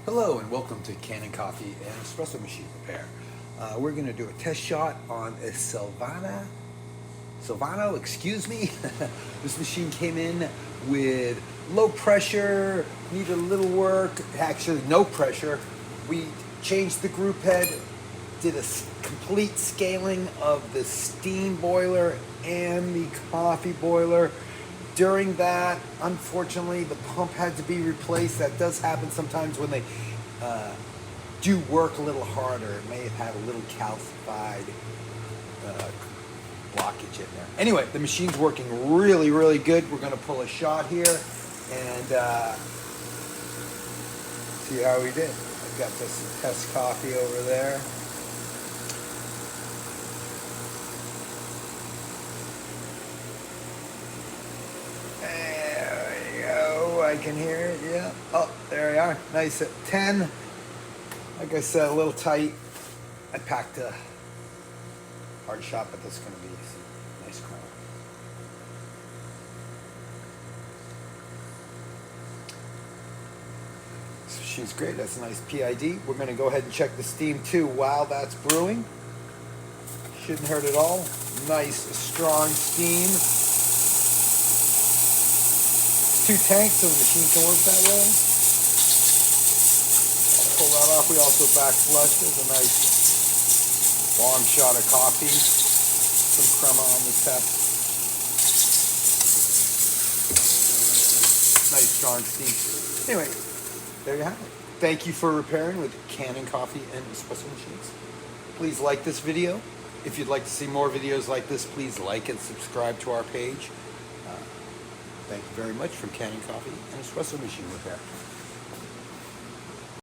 Hello and welcome to Kanen Coffee and Espresso Machine Repair. We're going to do a test shot on a Silvano, excuse me. This machine came in with low pressure, needed a little work, actually no pressure. We changed the group head, did a complete scaling of the steam boiler and the coffee boiler. During that, unfortunately, the pump had to be replaced. That does happen sometimes when they do work a little harder. It may have had a little calcified blockage in there. Anyway, the machine's working really, really good. We're going to pull a shot here and see how we did. I've got this test coffee over there. I can hear it, yeah. Oh, there we are. Nice at 10. Like I said, a little tight. I packed a hard shot, but that's going to be some nice crown. So she's great. That's a nice PID. We're going to go ahead and check the steam too while that's brewing. Shouldn't hurt at all. Nice, strong steam. 2 tanks so the machine can work that way. Pull that off. We also back flush. There's a nice long shot of coffee. Some crema on the test. Nice strong steam. Anyway, there you have it. Thank you for repairing with Kanen Coffee and Espresso Machines. Please like this video. If you'd like to see more videos like this, please like and subscribe to our page. Thank you very much from Kanen Coffee and Espresso Machine Repair.